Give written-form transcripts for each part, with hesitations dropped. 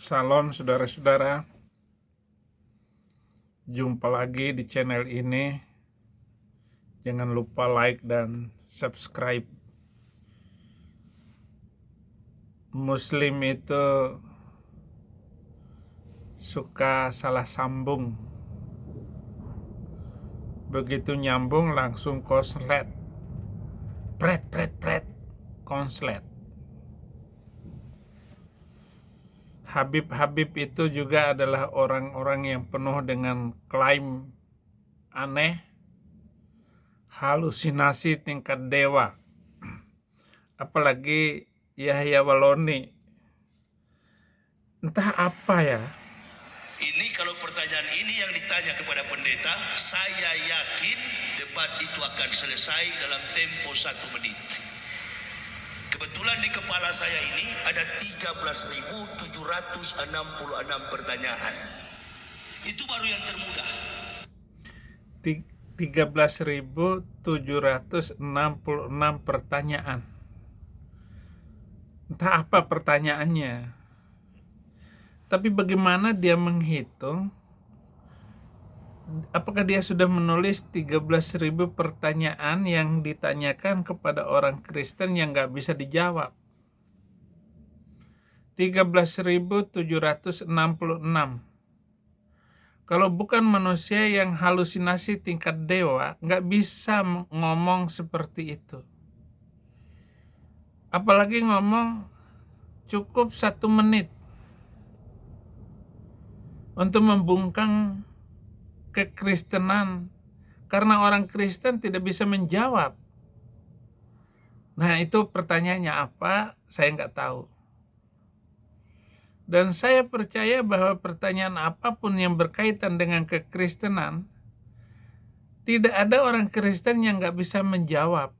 Salam saudara-saudara, jumpa lagi di channel ini. Jangan lupa like dan subscribe. Muslim itu suka salah sambung. Begitu nyambung langsung konslet. Pret, konslet. Habib-habib itu juga adalah orang-orang yang penuh dengan klaim aneh, halusinasi tingkat dewa. Apalagi Yahya Waloni. Entah apa ya. Ini kalau pertanyaan ini yang ditanya kepada pendeta, saya yakin debat itu akan selesai dalam tempo 1 menit. Kebetulan di kepala saya ini ada 13.766 pertanyaan. Itu baru yang termudah. 13.766 pertanyaan. Entah apa pertanyaannya. Tapi bagaimana dia menghitung? Apakah dia sudah menulis 13.000 pertanyaan yang ditanyakan kepada orang Kristen yang gak bisa dijawab? 13.766. Kalau bukan manusia yang halusinasi tingkat dewa, gak bisa ngomong seperti itu. Apalagi ngomong cukup 1 menit untuk membungkam kekristenan, karena orang Kristen tidak bisa menjawab. Nah, itu pertanyaannya apa? Saya nggak tahu. Dan saya percaya bahwa pertanyaan apapun yang berkaitan dengan kekristenan, tidak ada orang Kristen yang nggak bisa menjawab.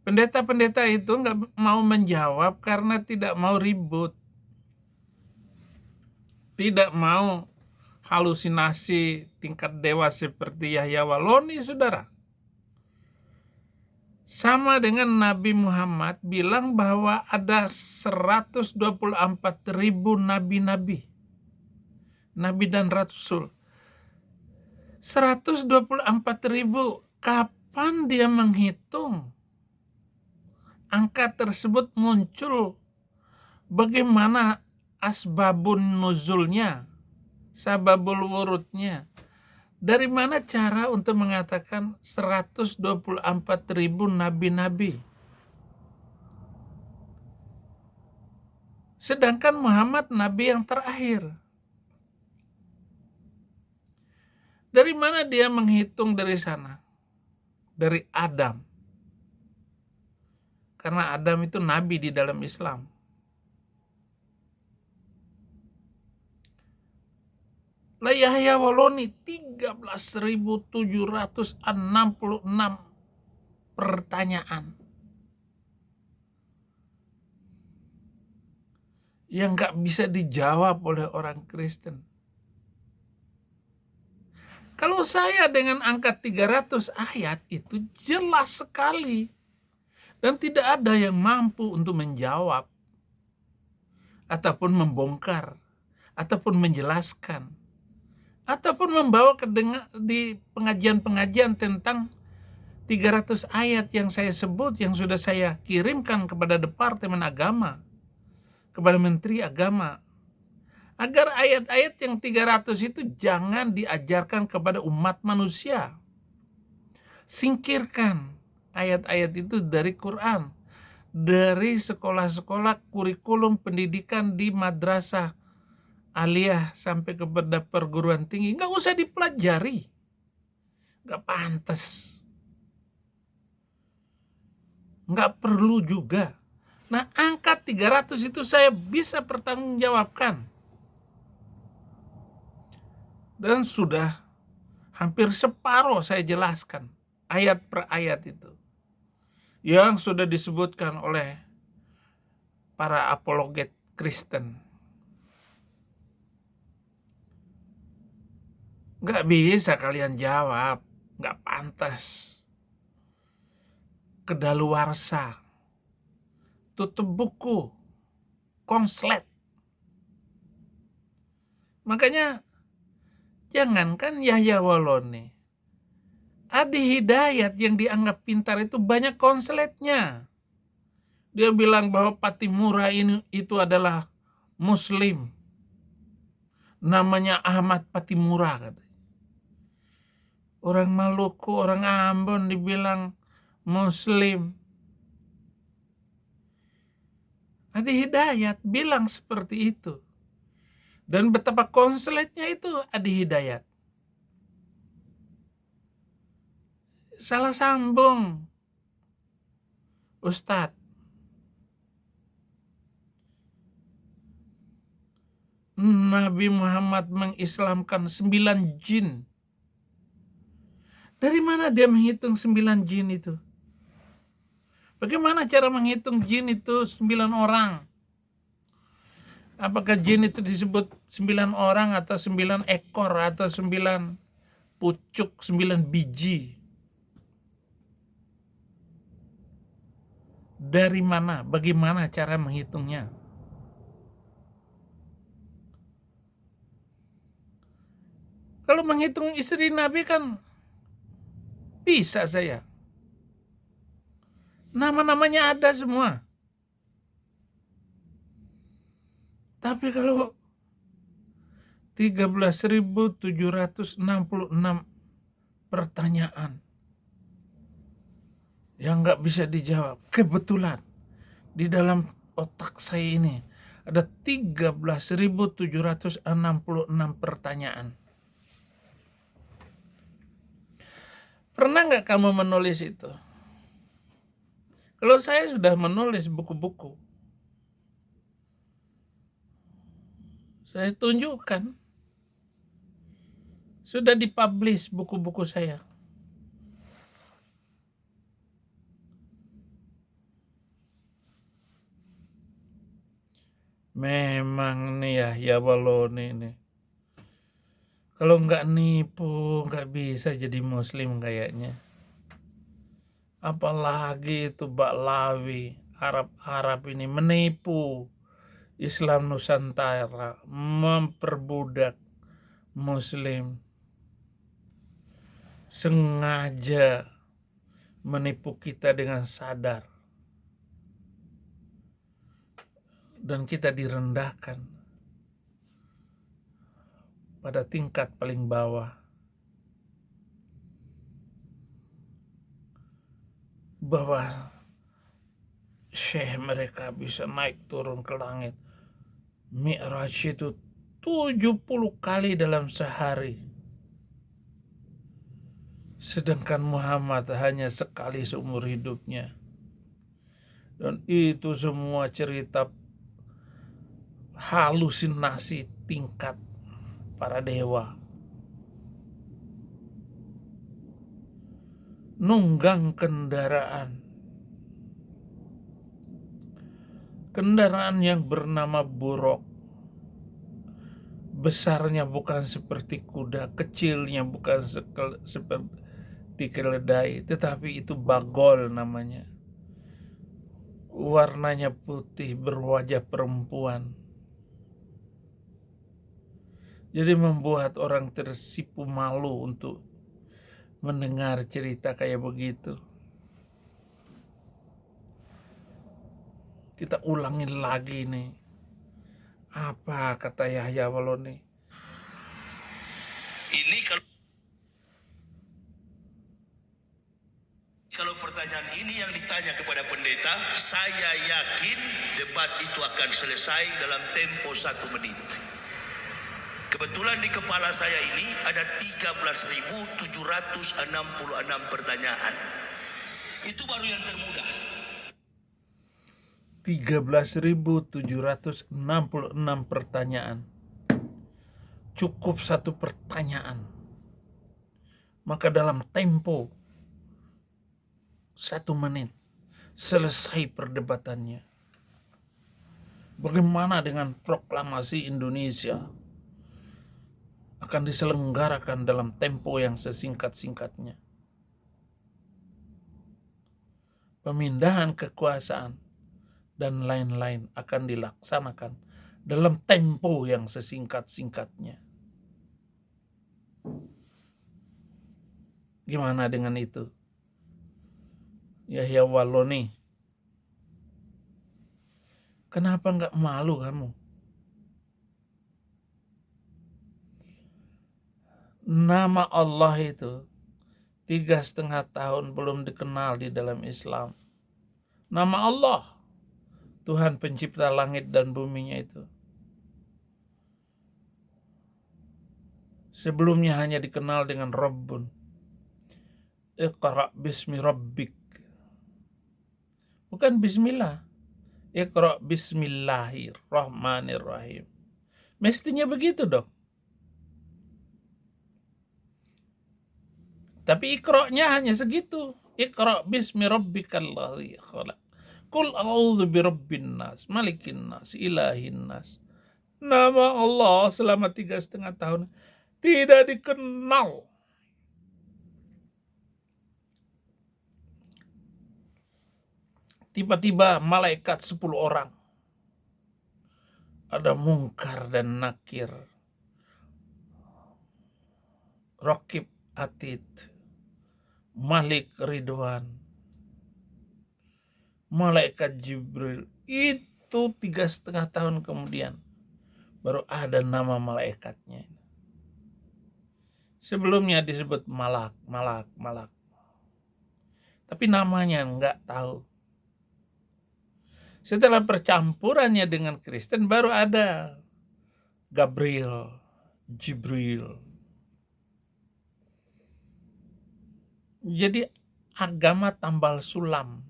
Pendeta-pendeta itu nggak mau menjawab karena tidak mau ribut, tidak mau halusinasi tingkat dewa seperti Yahya Waloni, saudara. Sama dengan Nabi Muhammad bilang bahwa ada 124.000 nabi-nabi, nabi dan rasul. 124.000, kapan dia menghitung angka tersebut muncul? Bagaimana asbabun nuzulnya, sababul wurudnya? Dari mana cara untuk mengatakan 124.000 nabi-nabi? Sedangkan Muhammad nabi yang terakhir. Dari mana dia menghitung dari sana? Dari Adam. Karena Adam itu nabi di dalam Islam. Lah Yahya Waloni 13.766 pertanyaan yang gak bisa dijawab oleh orang Kristen. Kalau saya dengan angka 300 ayat itu jelas sekali, dan tidak ada yang mampu untuk menjawab ataupun membongkar ataupun menjelaskan ataupun membawa di pengajian-pengajian tentang 300 ayat yang saya sebut, yang sudah saya kirimkan kepada Departemen Agama, kepada Menteri Agama, agar ayat-ayat yang 300 itu jangan diajarkan kepada umat manusia. Singkirkan ayat-ayat itu dari Quran, dari sekolah-sekolah kurikulum pendidikan di madrasah aliyah sampai kepada perguruan tinggi. Nggak usah dipelajari. Nggak pantas. Nggak perlu juga. Nah, angka 300 itu saya bisa pertanggungjawabkan. Dan sudah hampir separuh saya jelaskan ayat per ayat itu, yang sudah disebutkan oleh para apologet Kristen. Nggak bisa kalian jawab, nggak pantas. Kedaluarsa, tutup buku. konslet. Makanya jangankan Yahya Walone, Adi Hidayat yang dianggap pintar itu banyak konsletnya. Dia bilang bahwa Pattimura ini itu adalah Muslim. Namanya Ahmad Pattimura katanya. Orang Maluku, orang Ambon dibilang Muslim. Adi Hidayat bilang seperti itu. Dan betapa konsletnya itu Adi Hidayat. Salah sambung. Ustadz. Nabi Muhammad mengislamkan 9 jin. Dari mana dia menghitung 9 jin itu? Bagaimana cara menghitung jin itu 9 orang? Apakah jin itu disebut 9 orang atau 9 ekor atau 9 pucuk, 9 biji? Dari mana? Bagaimana cara menghitungnya? Kalau menghitung istri Nabi kan bisa saya. Nama-namanya ada semua. Tapi kalau 13.766 pertanyaan yang nggak bisa dijawab, kebetulan di dalam otak saya ini ada 13.766 pertanyaan. Pernah nggak kamu menulis itu? Kalau saya sudah menulis buku-buku, saya tunjukkan. Sudah dipublish buku-buku saya. Memang nih Yahya Walone ini. Kalau nggak nipu, nggak bisa jadi Muslim kayaknya. Apalagi itu Baklawi, Arab-Arab ini menipu Islam Nusantara, memperbudak Muslim, sengaja menipu kita dengan sadar, dan kita direndahkan pada tingkat paling bawah, bahwa syekh mereka bisa naik turun ke langit. Mi'raj itu 70 kali dalam sehari. Sedangkan Muhammad hanya sekali seumur hidupnya. Dan itu semua cerita halusinasi tingkat para dewa. Nunggang kendaraan. Kendaraan yang bernama buruk. Besarnya bukan seperti kuda, kecilnya bukan seperti keledai, tetapi itu bagol namanya. Warnanya putih, berwajah perempuan. Jadi membuat orang tersipu malu untuk mendengar cerita kayak begitu. Kita ulangin lagi nih. Apa kata Yahya Walone? Ini kalau pertanyaan ini yang ditanya kepada pendeta, saya yakin debat itu akan selesai dalam tempo 1 menit. Kebetulan di kepala saya ini ada 13.766 pertanyaan. Itu baru yang termudah. 13.766 pertanyaan. Cukup 1 pertanyaan. Maka dalam tempo 1 menit selesai perdebatannya. Bagaimana dengan proklamasi Indonesia? Akan diselenggarakan dalam tempo yang sesingkat-singkatnya. Pemindahan kekuasaan dan lain-lain akan dilaksanakan dalam tempo yang sesingkat-singkatnya. Gimana dengan itu? Yahya Walloni, kenapa nggak malu kamu? Nama Allah itu 3,5 tahun belum dikenal di dalam Islam. Nama Allah, Tuhan pencipta langit dan buminya itu. Sebelumnya hanya dikenal dengan Rabbun. Iqra bismi rabbik. Bukan bismillah. Iqra bismillahirrahmanirrahim. Mestinya begitu dong. Tapi iqra-nya hanya segitu. Iqra bismi rabbikal ladzi khalaq. Qul a'udzu birabbin nas, malikin nas, ilahin nas. Nama Allah selama 3,5 tahun tidak dikenal. Tiba-tiba malaikat 10 orang. Ada Mungkar dan Nakir. Raqib Atid. Malik Ridwan. Malaikat Jibril. Itu 3,5 tahun kemudian baru ada nama malaikatnya. Sebelumnya disebut malak. Tapi namanya nggak tahu. Setelah percampurannya dengan Kristen baru ada Gabriel, Jibril. Jadi agama tambal sulam.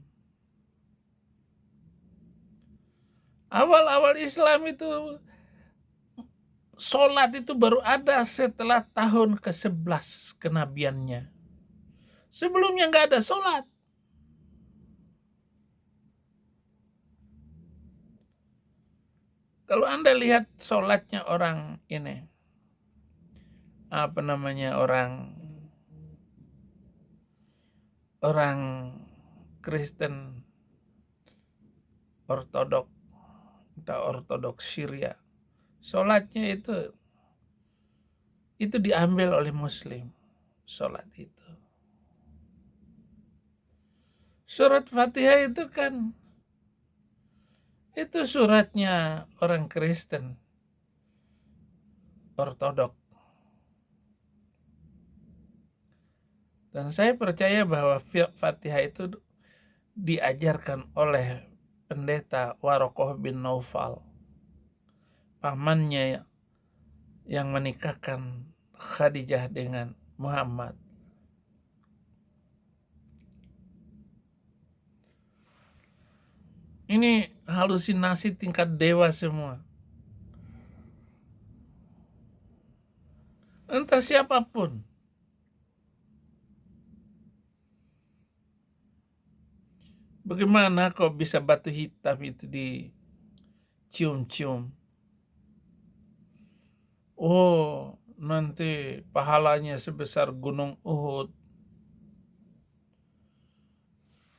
Awal-awal Islam itu sholat itu baru ada setelah tahun ke-11 kenabiannya. Sebelumnya nggak ada sholat. Kalau Anda lihat sholatnya orang ini, orang Kristen Ortodok atau Ortodoks Syria, sholatnya itu diambil oleh Muslim, sholat itu. Surat Fatihah itu kan itu suratnya orang Kristen Ortodok. Dan saya percaya bahwa Fatihah itu diajarkan oleh pendeta Warokoh bin Naufal, pamannya yang menikahkan Khadijah dengan Muhammad. Ini halusinasi tingkat dewa semua. Entah siapapun. Bagaimana kok bisa batu hitam itu dicium-cium? Oh, nanti pahalanya sebesar gunung Uhud.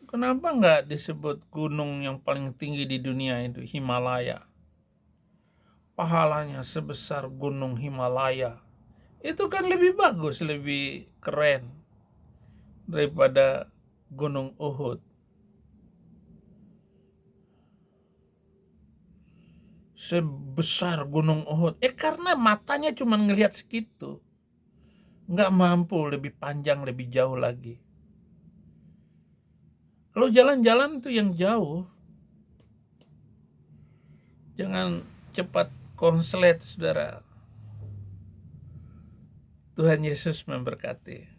Kenapa nggak disebut gunung yang paling tinggi di dunia itu Himalaya? Pahalanya sebesar gunung Himalaya. Itu kan lebih bagus, lebih keren daripada gunung Uhud. Sebesar gunung Uhud. Karena matanya cuma ngelihat segitu. Nggak mampu lebih panjang, lebih jauh lagi. Kalau jalan-jalan itu yang jauh, jangan cepat konslet, saudara. Tuhan Yesus memberkati.